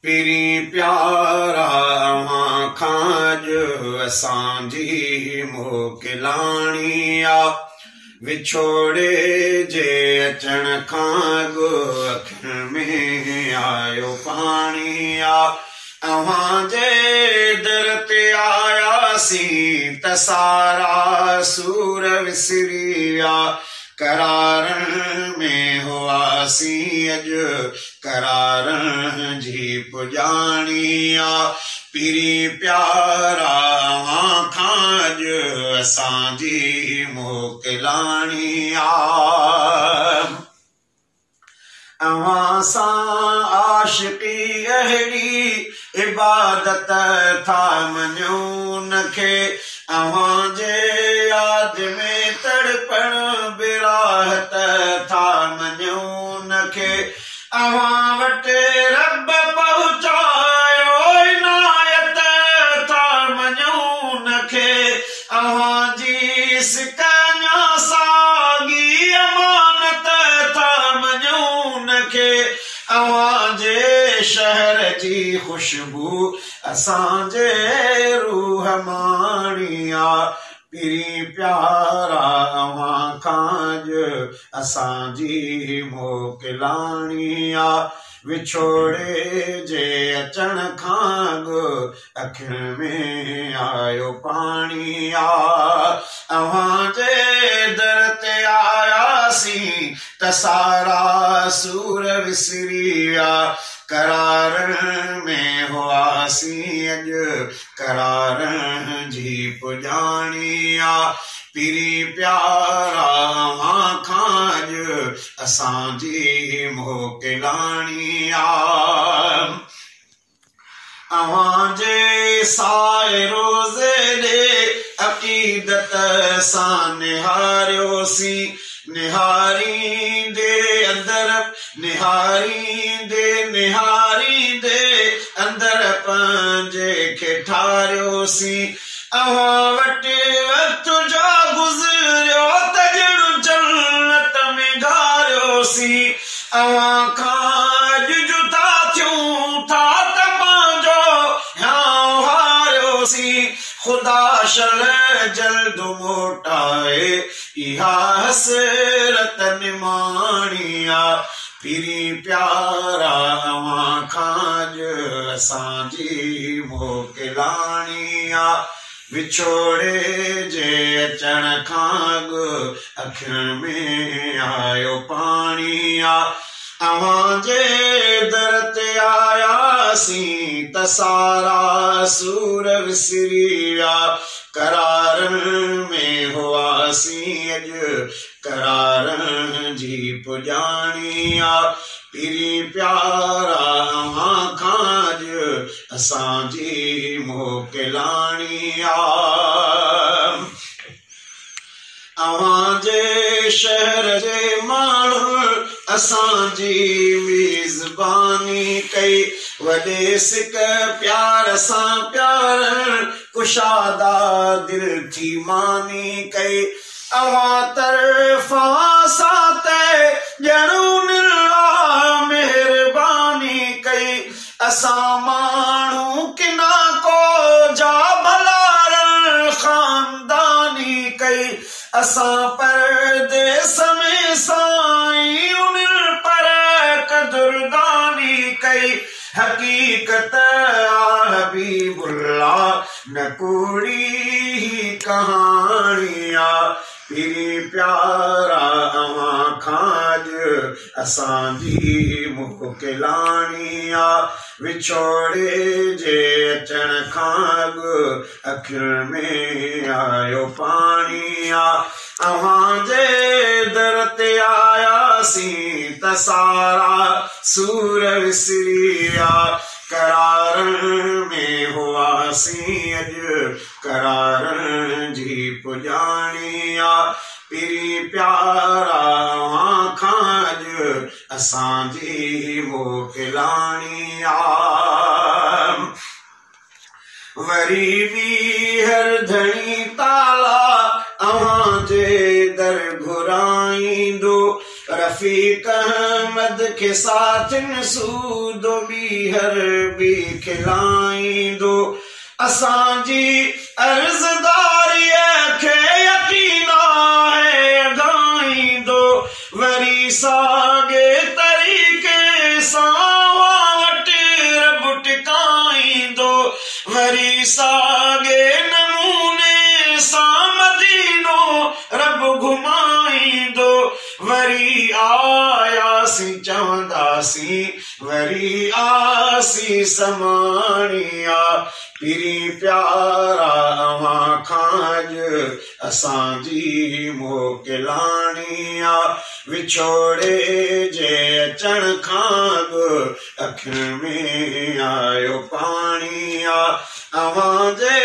पिरी प्यारा अवां खां जो असांजी मोकिलाणी आ विछोड़े जे अचण खां अॻु अखियुनि में आयो पाणी आ अवां जे दर ते आयासीं त सारा सूर विसरी विया करारन में हुआसीं अॼु करारन जी पुॼाणी आ पिरी प्यारा अवां खां अॼु असांजी मोकिलाणी आ अवां सां आशिक़ी अहिड़ी इबादत था मञूं नखे अवां जे याद में तड़पण बिराहत था मञूं नखे अवां वटि रब पहुचायो इनायत था मञूं नखे अवां जी सिकान्या साॻी अमानत था मञूं नखे अवां जे शहर जी खुशबू असांजे रूह माणी आ पिरी प्यारा अवां खां अॼु असांजी मोकिलाणी आ विछोड़े जे अचण खां अॻु अखियुनि में आयो पाणी आ अवां जे दर ते आयासीं त सारा सूर विसरी विया करारन में हुआसीं अॼु करारन जी पुॼाणी आ पिरी प्यारा अवां खां अॼु असांजी मोकिलाणी आ अवां जे साए रोज़े ॾे अक़ीदत सां निहारियोसीं निहारींदे अंदर पंहिंजे खे ठारियोसीं अवां वटि वक़्त जो गुज़रियो त ॼणु जन्नत में घारियोसीं अवां खां अॼु जुदा थियूं था त पंहिंजो हियां हारियोसीं ख़ुदा शल जल्द मोटाए इहा हसरत निमाणी आ पिरी प्यारा अवां खां अॼु असांजी मोकिलाणी आ विछोड़े जे अचण खां अॻु अखियुनि में आयो पाणी आ अवां जे दर ते आयासीं त सारा सूर विसरी विया करारन में हुआसीं अॼु करारन जी पुॼाणी आ पिरी प्यारा अवां खां अॼु असांजी मोकिलाणी आ अवां जे शहर जे माण्हू असांजी मेज़बानी कई वॾे सिक प्यार सां प्यार कुशादा दिल थी मानी कई अवां तरफ़ां सां त ॼणु निला महिरबानी कई असां माण्हू किना को जा भलारल ख़ानदानी कई असां परदेस में साईं उन्हनि पर कदुरदानी कई हकीकत हबीबुल्लाह न कूड़ी कहाणी आ पिरी प्यारा अवां खां अॼु असांजी मोकिलाणी आ विछोड़े जे अचण खां अॻु अखियुनि में आयो पाणी आ अवां जे दर ते आयासीं त सारा सूर विसरी विया करारन में हुआसीं अॼु करारन जी पुॼाणी आ पिरी प्यारा अवां खां अॼु असांजी मोकिलाणी आ वरी बि हर धणी ताला अवां जे दर घुराईंदो रफ़ीक अहमद के साथ सूदो बीहर बि खिलाईंदो असांजी अर्ज़दारीअ खे यकीन आहे अॻाईंदो वरी साॻे तरीक़े सां वटि रब टिकाईंदो वरी साॻे नमूने सां मदीनो रब घुमाईंदो वरी आयासीं चवंदासीं वरी आसी समाणिया पीरी प्यारा अवां खां असांजी मोकिलाणिया विछोड़े जे अचण खां अखियुनि में आयो पाणिया अवां जे